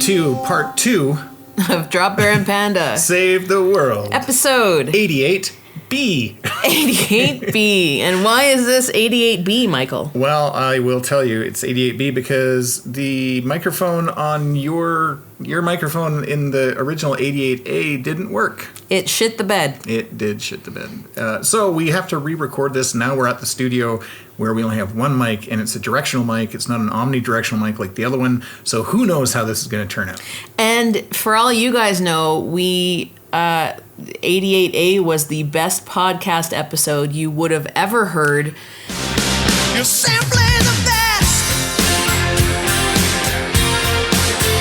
to part 2 of Drop Bear and Panda. Save the World. Episode 88B. 88B. And why is this 88B, Michael? Well, I will tell you, it's 88B because the microphone on your microphone in the original 88A didn't work. It shit the bed. It did shit the bed. So we have to re-record this. Now we're at the studio where we only have one mic, and it's a directional mic. It's not an omnidirectional mic like the other one. So who knows how this is going to turn out. And for all you guys know, 88A was the best podcast episode you would have ever heard. You're simply the best.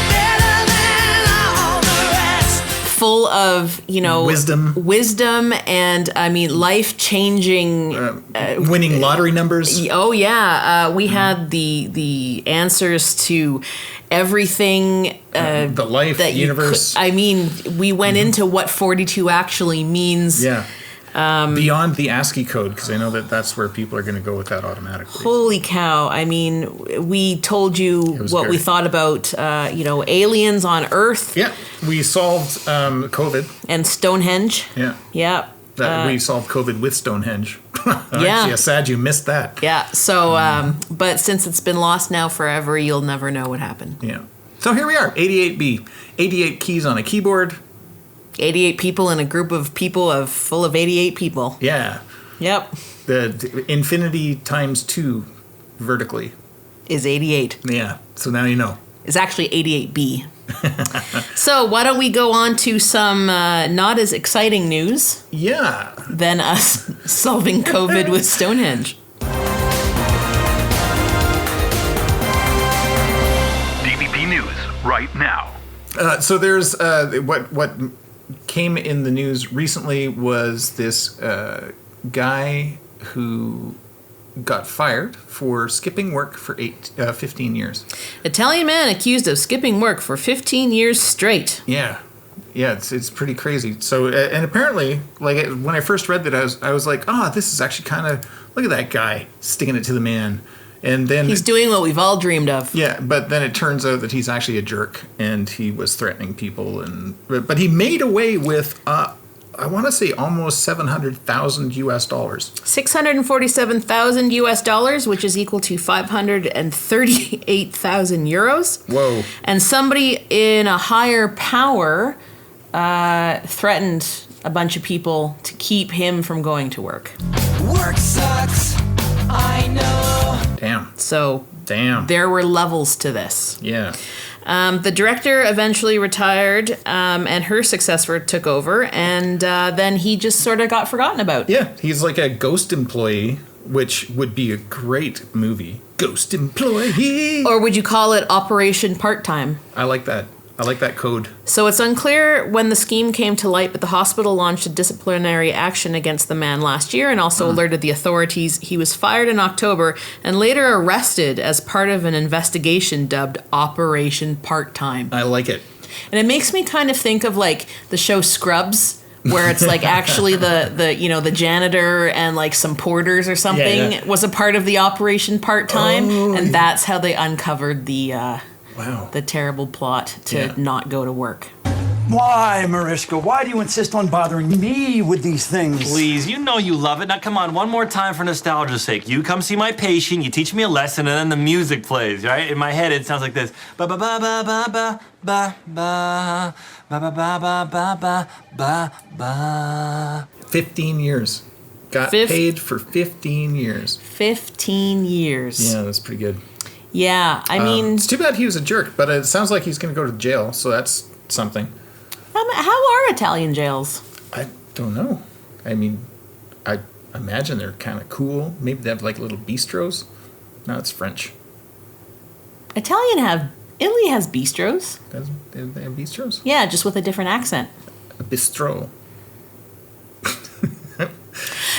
Better than all the rest. Full of, wisdom and, life-changing... winning lottery numbers. Oh, yeah. We had the answers to everything. The life, that universe. We went into what 42 actually means. Yeah. Beyond the ASCII code, because I know that's where people are going to go with that automatically. Holy cow. We told you what we thought about, aliens on Earth. Yeah. We solved COVID. And Stonehenge. Yeah. Yeah. We solved COVID with Stonehenge. Yeah. Actually, sad you missed that. Yeah. So, but since it's been lost now forever, you'll never know what happened. Yeah. So here we are, 88B. 88 keys on a keyboard. 88 people in a group of people full of 88 people. Yeah. Yep. The infinity times 2 vertically is 88. Yeah. So now you know. It's actually 88B. So why don't we go on to some not as exciting news? Yeah. Than us solving COVID with Stonehenge. DBP News right now. So there's what came in the news recently was this guy who got fired for skipping work for 15 years. Italian man accused of skipping work for 15 years straight. Yeah. Yeah, it's pretty crazy. So, and apparently, when I first read that, I was like, this is actually kind of, look at that guy sticking it to the man. And then he's doing what we've all dreamed of. Yeah, but then it turns out that he's actually a jerk, and he was threatening people, but he made away with I want to say almost $700,000 US. $647,000 US, which is equal to 538,000 euros. Whoa! And somebody in a higher power threatened a bunch of people to keep him from going to work. Work sucks. I know. Damn. So damn. There were levels to this. Yeah. The director eventually retired, and her successor took over, and then he just sort of got forgotten about. Yeah, he's like a ghost employee, which would be a great movie. Ghost employee. Or would you call it Operation Part-Time? I like that. I like that code. So it's unclear when the scheme came to light, but the hospital launched a disciplinary action against the man last year and also alerted the authorities. He was fired in October and later arrested as part of an investigation dubbed Operation Part-Time. I like it. And it makes me kind of think of the show Scrubs, where it's actually the janitor and some porters or something was a part of the Operation Part-Time, and that's how they uncovered the the terrible plot to not go to work. Why, Mariska? Why do you insist on bothering me with these things? Please, you know you love it. Now, come on, one more time for nostalgia's sake. You come see my patient, you teach me a lesson, and then the music plays, right? In my head, it sounds like this. Ba ba ba ba ba ba ba ba ba ba ba ba ba ba ba. 15 years. Got paid for 15 years. 15 years. Yeah, that's pretty good. Yeah, it's too bad he was a jerk, but it sounds like he's going to go to jail, so that's something. How are Italian jails? I don't know. I imagine they're kind of cool. Maybe they have little bistros. No, it's French. Italy has bistros. They have bistros? Yeah, just with a different accent. A bistro.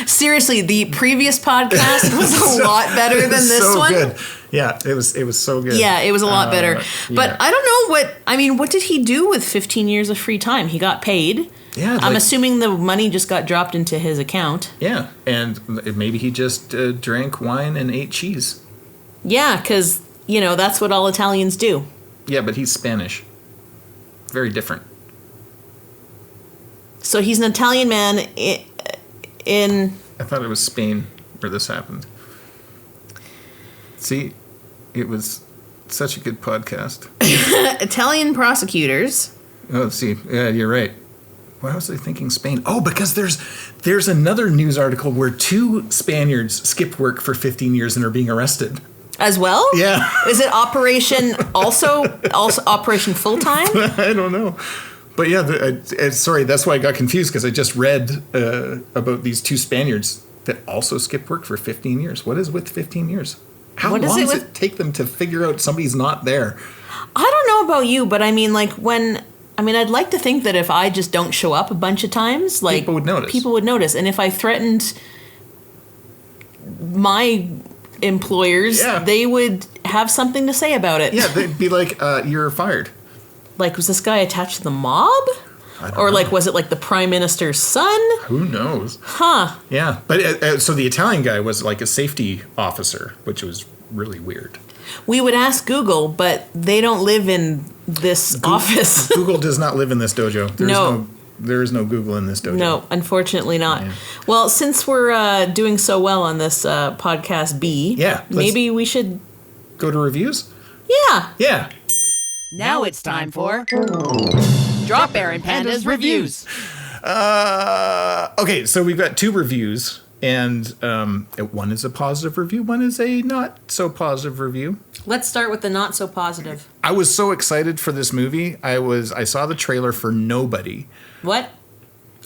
Seriously, the previous podcast was a lot better than this one. Good. Yeah, it was so good. Yeah, it was a lot better. But I don't know what did he do with 15 years of free time? He got paid. Yeah, I'm assuming the money just got dropped into his account. Yeah, and maybe he just drank wine and ate cheese. Yeah, because, that's what all Italians do. Yeah, but he's Spanish. Very different. So he's an Italian man in I thought it was Spain where this happened. See, it was such a good podcast. Italian prosecutors. Oh, see, yeah, you're right. Why was I thinking Spain? Oh, because there's another news article where 2 Spaniards skipped work for 15 years and are being arrested. As well? Yeah. Is it Operation also Operation Full Time? I don't know. But yeah, sorry, that's why I got confused, because I just read about these 2 Spaniards that also skipped work for 15 years. What is with 15 years? How long does it take them to figure out somebody's not there? I don't know about you, but I mean, like, I'd like to think that if I just don't show up a bunch of times, like, people would notice. And if I threatened my employers, they would have something to say about it. Yeah, they'd be like, you're fired. Like, was this guy attached to the mob? Or, like, was it, like, the prime minister's son? Who knows? Huh. Yeah. But so the Italian guy was, like, a safety officer, which was really weird. We would ask Google, but they don't live in this office. Google does not live in this dojo. There is no Google in this dojo. No, unfortunately not. Yeah. Well, since we're doing so well on this podcast B, maybe we should go to reviews? Yeah. Yeah. Now it's time for Drop Bear and Panda's Reviews. Okay, so we've got 2 reviews, and one is a positive review, one is a not so positive review. Let's start with the not so positive. I was so excited for this movie. I saw the trailer for Nobody. What?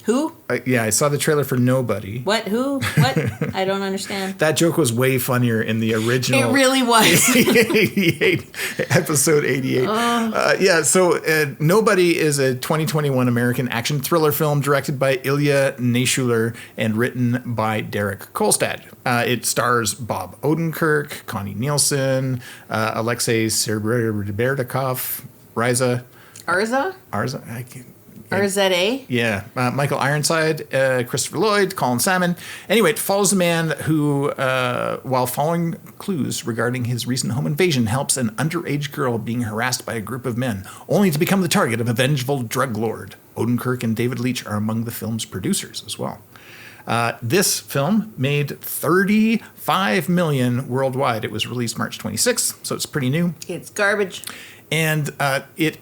Who? I saw the trailer for Nobody. What? Who? What? I don't understand. That joke was way funnier in the original. It really was. 88, episode 88. So Nobody is a 2021 American action thriller film directed by Ilya Naishuller and written by Derek Kolstad. It stars Bob Odenkirk, Connie Nielsen, Alexei Serebryakov, Arza? I can't. RZA? Yeah. Michael Ironside, Christopher Lloyd, Colin Salmon. Anyway, it follows a man who, while following clues regarding his recent home invasion, helps an underage girl being harassed by a group of men, only to become the target of a vengeful drug lord. Odenkirk and David Leitch are among the film's producers as well. This film made $35 million worldwide. It was released March 26th, so it's pretty new. It's garbage. And it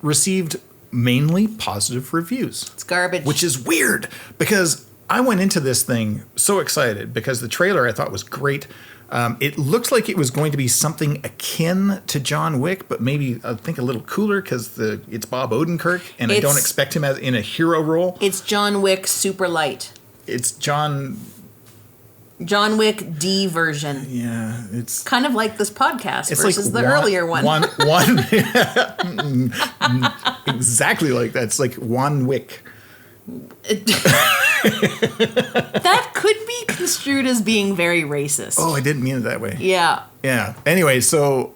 received mainly positive reviews. It's garbage. Which is weird, because I went into this thing so excited because the trailer I thought was great. It looks like it was going to be something akin to John Wick, but maybe I think a little cooler because it's Bob Odenkirk, and I don't expect him as in a hero role. It's John Wick super light. It's John Wick D version. Yeah, it's kind of like this podcast versus like the earlier one. Exactly like that. It's like Juan Wick. That could be construed as being very racist. Oh, I didn't mean it that way. Yeah. Yeah. Anyway, so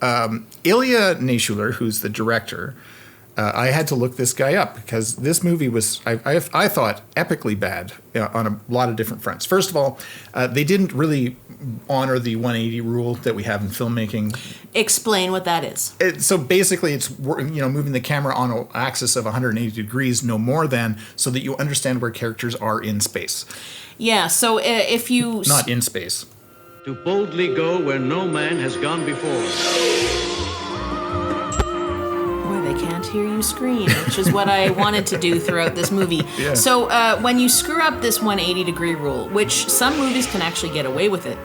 Ilya Naishuller, who's the director, I had to look this guy up because this movie was, I thought, epically bad on a lot of different fronts. First of all, they didn't really honor the 180 rule that we have in filmmaking. Explain what that is. So basically, it's moving the camera on an axis of 180 degrees, no more than, so that you understand where characters are in space. Yeah. So if you not in space. To boldly go where no man has gone before. Can't hear you scream, which is what I wanted to do throughout this movie. Yeah. So when you screw up this 180 degree rule, which some movies can actually get away with it,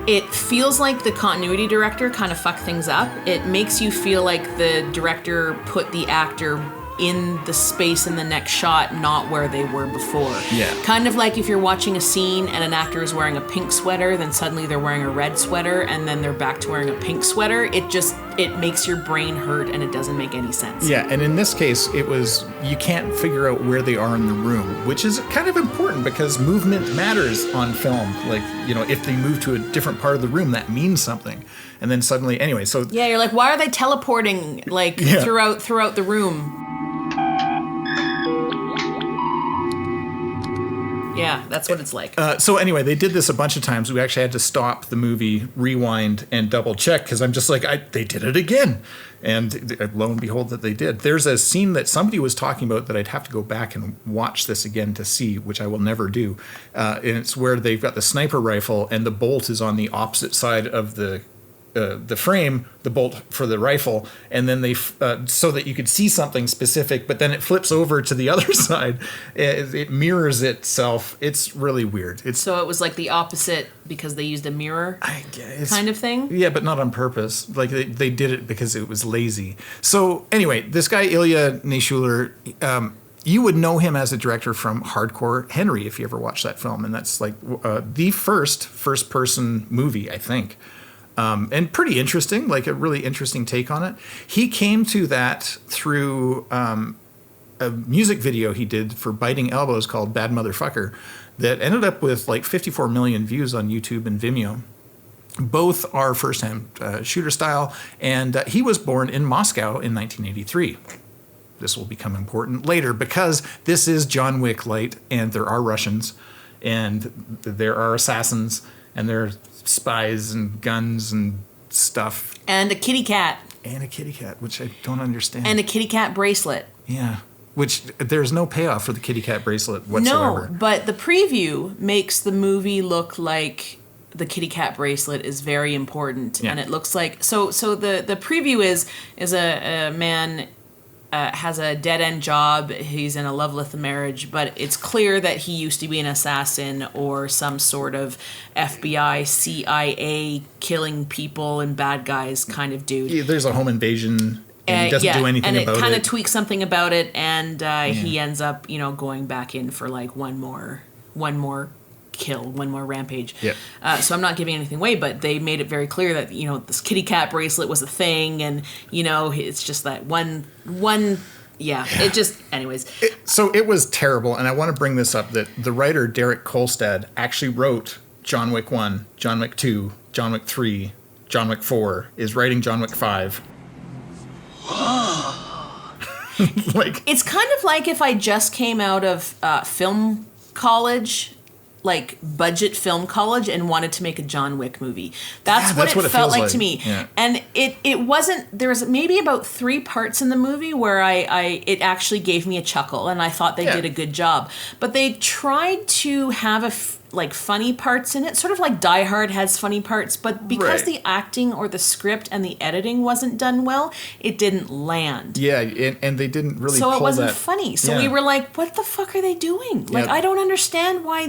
it feels like the continuity director kind of fucked things up. It makes you feel like the director put the actor in the space in the next shot, not where they were before. Yeah. Kind of like if you're watching a scene and an actor is wearing a pink sweater, then suddenly they're wearing a red sweater, and then they're back to wearing a pink sweater. It makes your brain hurt, and it doesn't make any sense. Yeah, and in this case, you can't figure out where they are in the room, which is kind of important because movement matters on film. Like, if they move to a different part of the room, that means something. And then suddenly, anyway, so... Yeah, you're like, why are they teleporting, throughout the room? Yeah, that's what it's like. So anyway, they did this a bunch of times. We actually had to stop the movie, rewind, and double check because I'm just like, they did it again. And lo and behold, that they did. There's a scene that somebody was talking about that I'd have to go back and watch this again to see, which I will never do. And it's where they've got the sniper rifle and the bolt is on the opposite side of the frame, the bolt for the rifle, and then they so that you could see something specific, but then it flips over to the other side. It mirrors itself. It's really weird. So it was like the opposite because they used a mirror kind of thing? Yeah, but not on purpose. Like they did it because it was lazy. So anyway, this guy, Ilya Naishuller, you would know him as a director from Hardcore Henry if you ever watched that film. And that's like the first-person movie, I think. And pretty interesting, like a really interesting take on it. He came to that through a music video he did for Biting Elbows called Bad Motherfucker that ended up with like 54 million views on YouTube and Vimeo. Both are first-hand shooter style, and he was born in Moscow in 1983. This will become important later because this is John Wick Light, and there are Russians, and there are assassins, and there are spies and guns and stuff. And a kitty cat. And a kitty cat, which I don't understand. And a kitty cat bracelet. Yeah. Which there's no payoff for the kitty cat bracelet whatsoever. No, but the preview makes the movie look like the kitty cat bracelet is very important. Yeah. And it looks like... So the preview is a man... has a dead-end job, he's in a loveless marriage, but it's clear that he used to be an assassin or some sort of FBI, CIA, killing people and bad guys kind of dude. Yeah, there's a home invasion, and he doesn't do anything about it. And it kind of tweaks something about it, and he ends up, going back in for like one more kill, one more rampage. Yeah. So I'm not giving anything away, but they made it very clear that this kitty cat bracelet was a thing, and it's just that one. Yeah. It just, anyways. So it was terrible, and I want to bring this up that the writer Derek Kolstad actually wrote John Wick 1, John Wick 2, John Wick 3, John Wick 4, is writing John Wick 5. Like, it's kind of like if I just came out of film college, like budget film college, and wanted to make a John Wick movie. That's what it felt like to me. Yeah. And it wasn't, there was maybe about 3 parts in the movie where it actually gave me a chuckle, and I thought they did a good job. But they tried to have funny parts in it, sort of like Die Hard has funny parts, but because the acting or the script and the editing wasn't done well, it didn't land. Yeah, and they didn't really pull that. So it wasn't funny. So we were like, what the fuck are they doing? Like, I don't understand why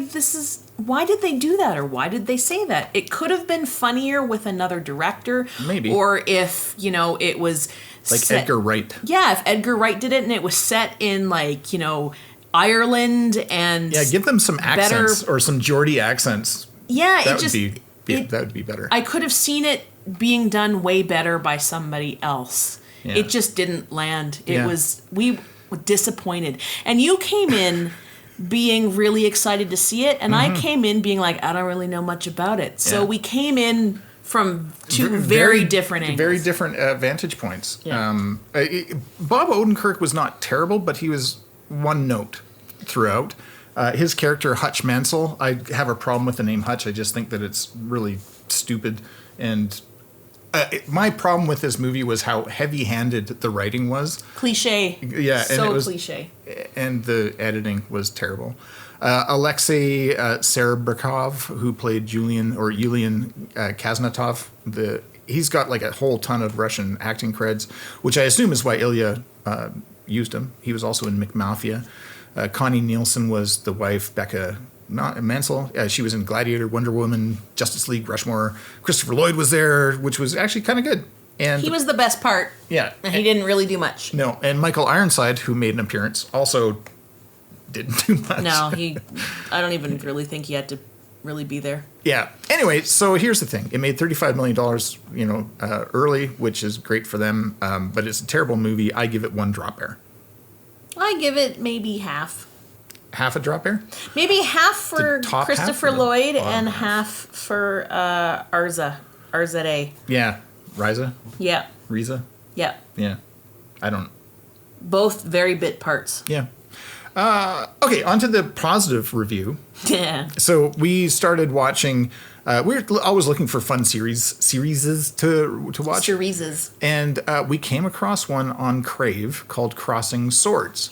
did they do that, or why did they say that? It could have been funnier with another director. Maybe. Or if, it was like Edgar Wright. Yeah, if Edgar Wright did it and it was set in Ireland and give them some accents or some Geordie accents. Yeah, that would be better. I could have seen it being done way better by somebody else. Yeah. It just didn't land. We were disappointed. And you came in being really excited to see it, and I came in being like, I don't really know much about it. So we came in from two very different angles. Very different vantage points. Yeah. Bob Odenkirk was not terrible, but he was one note throughout. His character, Hutch Mansell, I have a problem with the name Hutch. I just think that it's really stupid. And my problem with this movie was how heavy-handed the writing was. Cliche. Yeah. So and it was, cliche. And the editing was terrible. Alexei Serebryakov, who played Yulian Kaznatov, he's got like a whole ton of Russian acting creds, which I assume is why Ilya used him. He was also in McMafia. Connie Nielsen was the wife, Becca Mansell. She was in Gladiator, Wonder Woman, Justice League, Rushmore. Christopher Lloyd was there, which was actually kind of good. And he was the best part. Yeah. And he didn't really do much. No, and Michael Ironside, who made an appearance, also didn't do much. No, I don't even really think he had to really be there. Yeah. Anyway, so here's the thing. It made $35 million, early, which is great for them. But it's a terrible movie. I give it 1 drop bear. I give it maybe half. Half a drop bear? Maybe half for Christopher Lloyd and half for RZA. Yeah. Riza? Yeah. Riza? Yeah. Yeah. I don't... Both very bit parts. Yeah. Okay, on to the positive review. Yeah. So we started watching. We're always looking for fun series to watch. Series. And we came across one on Crave called Crossing Swords.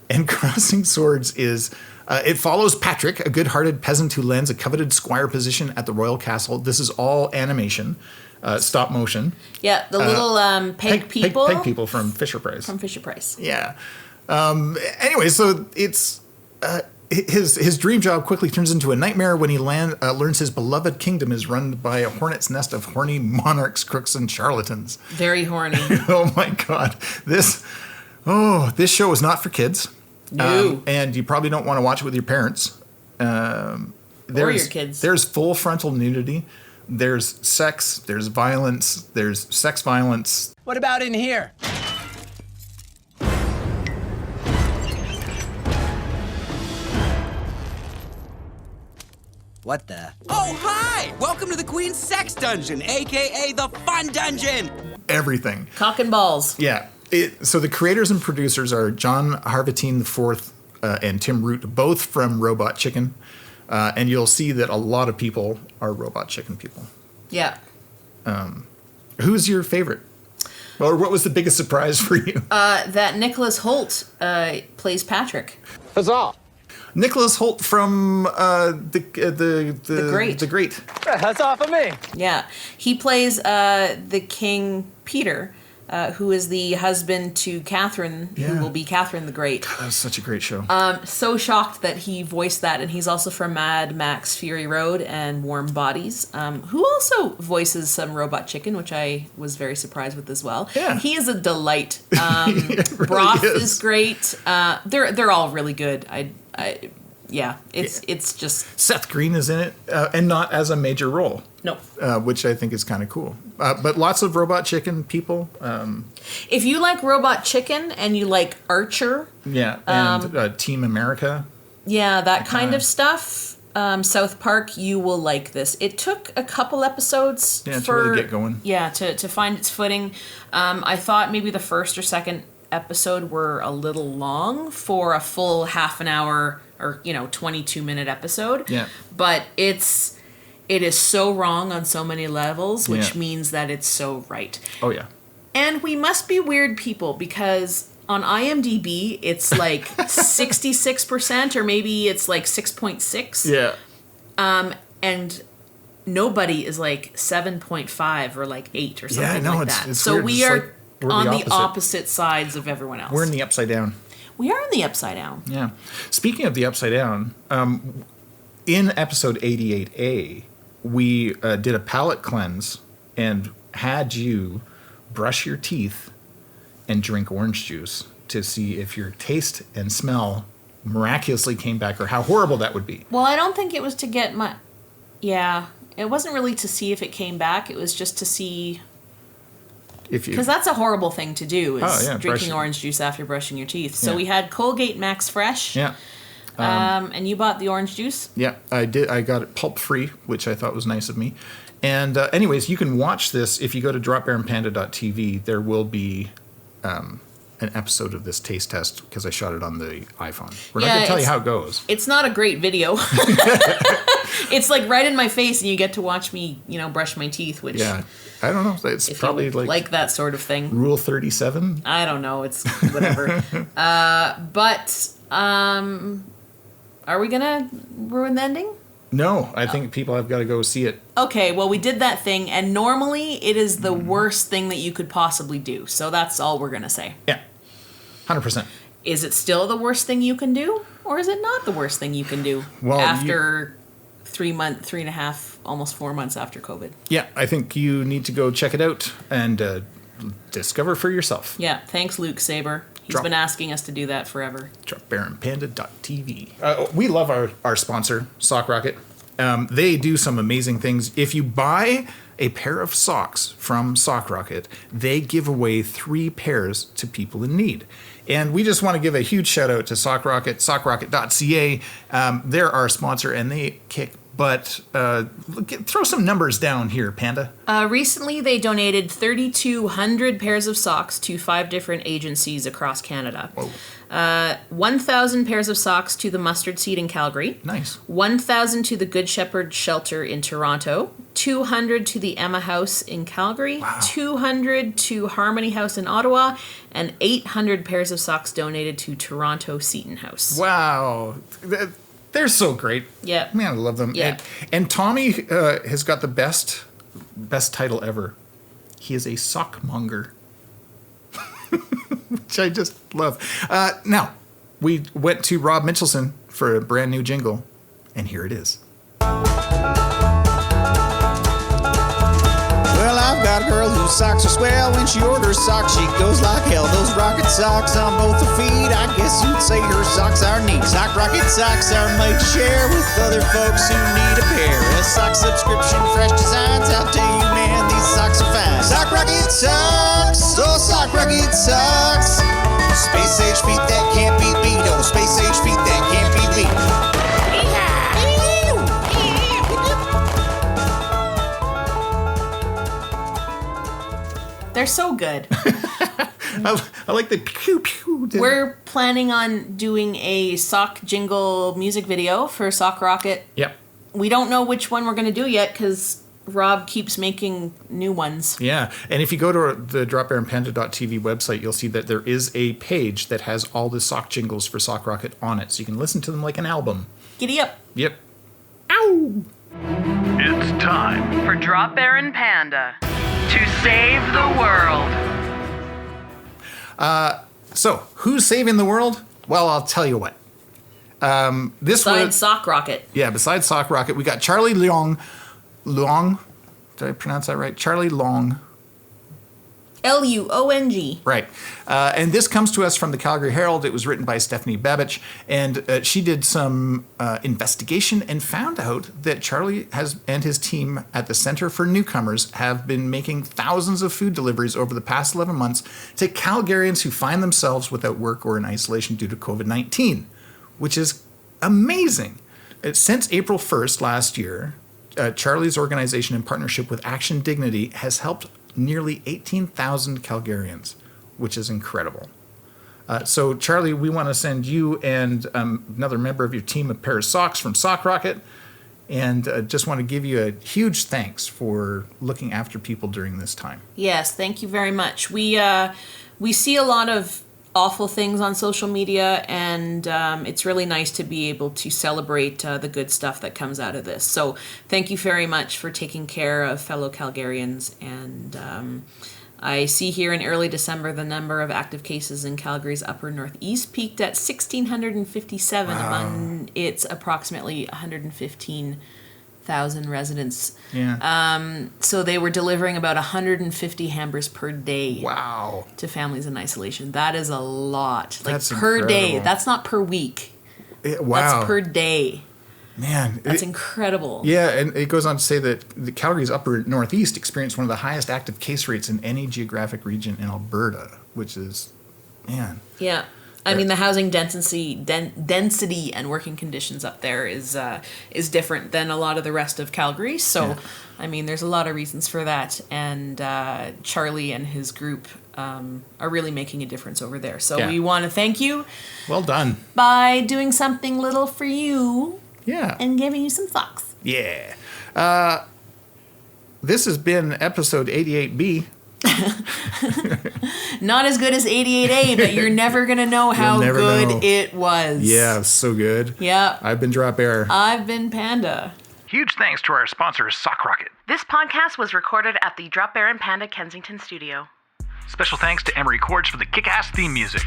And Crossing Swords is, it follows Patrick, a good-hearted peasant who lands a coveted squire position at the royal castle. This is all animation, stop motion. Yeah, the little peg people. Peg people from Fisher Price. From Fisher Price. Yeah. Anyway, so it's his dream job quickly turns into a nightmare when he learns his beloved kingdom is run by a hornet's nest of horny monarchs, crooks, and charlatans. Very horny. Oh my God, this show is not for kids. No. And you probably don't want to watch it with your parents. Or your kids. There's full frontal nudity. There's sex. There's violence. There's sex violence. What about in here? What the? Oh, hi! Welcome to the Queen's Sex Dungeon, aka the Fun Dungeon! Everything. Cock and balls. Yeah. So the creators and producers are John Harvatine IV and Tim Root, both from Robot Chicken. And you'll see that a lot of people are Robot Chicken people. Yeah. Who's your favorite? Or what was the biggest surprise for you? That Nicholas Hoult plays Patrick. Huzzah! Nicholas Hoult from the Great. The Great. That's off of me. Yeah. He plays the King Peter, who is the husband to Catherine, who will be Catherine the Great. That was such a great show. So shocked that he voiced that, and he's also from Mad Max Fury Road and Warm Bodies, who also voices some Robot Chicken, which I was very surprised with as well. Yeah. He is a delight. Really Broth is. is great. They're all really good. It's just Seth Green is in it, and not as a major role. no. Which I think is kind of cool. But lots of Robot Chicken people. If you like Robot Chicken and you like Archer, And Team America. yeah, that kind of stuff, South Park, you will like this. It took a couple episodes To really get going. Yeah, to find its footing. I thought maybe the first or second episode were a little long for a full half an hour or 22-minute episode. Yeah. But it is so wrong on so many levels, which Yeah. means that it's so right. Oh, yeah. And we must be weird people because on IMDb it's like 66% or maybe it's like 6.6. Yeah. And nobody is like 7.5 or like 8 or something no, like it's- that. it's So weird. we It's are like we're on the the opposite sides of everyone else. We're in the upside down. We are in the upside down. Yeah. Speaking of the upside down, in episode 88A, we did a palate cleanse and had you brush your teeth and drink orange juice to see if your taste and smell miraculously came back or how horrible that would be. Well, I don't think it was to get my... Yeah, it wasn't really to see if it came back. It was just to see... If you, Because that's a horrible thing to do, is drinking brush- orange juice after brushing your teeth. So Yeah. we had Colgate Max Fresh. yeah. And you bought the orange juice? Yeah, I did. I got it pulp free, which I thought was nice of me. And anyways, you can watch this if you go to dropbearandpanda.tv. There will be an episode of this taste test because I shot it on the iPhone. We're not Yeah, going to tell you it's- how it goes. It's not a great video. It's like right in my face, and you get to watch me, brush my teeth, which Yeah, I don't know. It's if probably you like that sort of thing. Rule 37. I don't know. It's whatever. But are we gonna ruin the ending? No, I think people have got to go see it. Okay, well, we did that thing, and normally it is the worst thing that you could possibly do. So that's all we're gonna say. Yeah, 100%. Is it still the worst thing you can do, or is it not the worst thing you can do Well, after 3.5, almost 4 months after COVID? Yeah, I think you need to go check it out and discover for yourself. Yeah, thanks, Luke Saber. He's been asking us to do that forever. dropbearandpanda.tv. We love our sponsor, Sock Rocket. They do some amazing things. If you buy a pair of socks from Sock Rocket, they give away 3 pairs to people in need. And we just want to give a huge shout out to Sock Rocket, sockrocket.ca. They're our sponsor, and they kick butt. Throw some numbers down here, Panda. Recently, they donated 3,200 pairs of socks to 5 different agencies across Canada. Whoa. 1,000 pairs of socks to the Mustard Seed in Calgary. Nice. 1,000 to the Good Shepherd Shelter in Toronto. 200 to the Emma House in Calgary. Wow. 200 to Harmony House in Ottawa. And 800 pairs of socks donated to Toronto Seton House. Wow. They're so great. Yeah. Man, I love them. Yeah. And Tommy has got the best title ever. He is a sockmonger. Which I just love. Now, we went to Rob Mitchelson for a brand new jingle, and here it is. Well, I've got a girl whose socks are swell. When she orders socks, she goes like hell. Those rocket socks on both her feet, I guess you'd say her socks are neat. Sock Rocket socks are made to share with other folks who need a pair. A sock subscription, fresh designs, I'll tell you, man, these socks are fine. Sock Rocket socks, oh, Sock Rocket socks. Space age feet that can't be beat, oh, space age feet that can't be beat. They're so good. I like the pew pew. We're planning on doing a sock jingle music video for Sock Rocket. Yep. We don't know which one we're going to do yet because Rob keeps making new ones. Yeah, and if you go to the dropbearandpanda.tv website, you'll see that there is a page that has all the sock jingles for Sock Rocket on it, so you can listen to them like an album. Giddy up. Yep. Ow! It's time. For Drop Bear and Panda to save the world. So, who's saving the world? Well, I'll tell you what. Besides Sock Rocket. Yeah, besides Sock Rocket, we got Charlie Long. Did I pronounce that right? Charlie Long. L-U-O-N-G. Right. And this comes to us from the Calgary Herald. It was written by Stephanie Babich, and she did some investigation and found out that Charlie and his team at the Center for Newcomers have been making thousands of food deliveries over the past 11 months to Calgarians who find themselves without work or in isolation due to COVID-19, which is amazing. Since April 1st last year, Charlie's organization, in partnership with Action Dignity, has helped nearly 18,000 Calgarians, which is incredible. So, Charlie, we want to send you and another member of your team a pair of socks from Sock Rocket, and just want to give you a huge thanks for looking after people during this time. Yes, thank you very much. We see a lot of awful things on social media, and it's really nice to be able to celebrate the good stuff that comes out of this. So thank you very much for taking care of fellow Calgarians. And I see here in early December the number of active cases in Calgary's upper northeast peaked at 1,657 among its approximately 115,000 residents. Yeah. So they were delivering about 150 hampers per day. Wow. To families in isolation. That is a lot. Like That's per incredible. day. That's not per week. Wow. That's per day. Man. That's incredible. Yeah, and it goes on to say that the Calgary's upper northeast experienced one of the highest active case rates in any geographic region in Alberta, which is, man. Yeah. I mean, the housing density and working conditions up there is different than a lot of the rest of Calgary. So, yeah. I mean, there's a lot of reasons for that. And Charlie and his group are really making a difference over there. So we want to thank you. Well done. By doing something little for you. Yeah. And giving you some socks. Yeah. This has been episode 88B. Not as good as 88A, but you're never going to know how good it was. Yeah, so good. Yeah. I've been Drop Bear. I've been Panda. Huge thanks to our sponsor, Sock Rocket. This podcast was recorded at the Drop Bear and Panda Kensington studio. Special thanks to Emery Cords for the kick-ass theme music.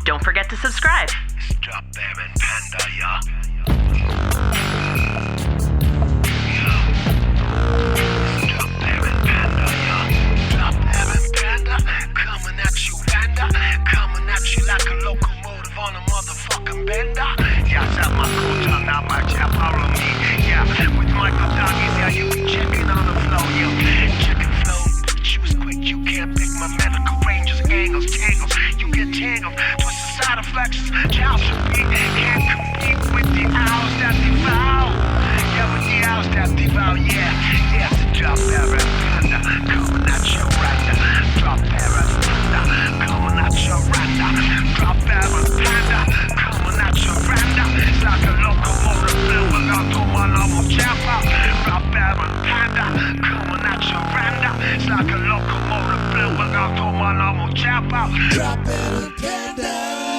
Don't forget to subscribe. It's Drop Bear and Panda, yeah. Coming at you, Panda. Coming at you like a locomotive on a motherfucking bender. Yeah, tap my cool tongue, now my chap, follow me. Yeah, with Michael Doggies, yeah, you be checking on the flow, yo. chop out. Drop it with Panda.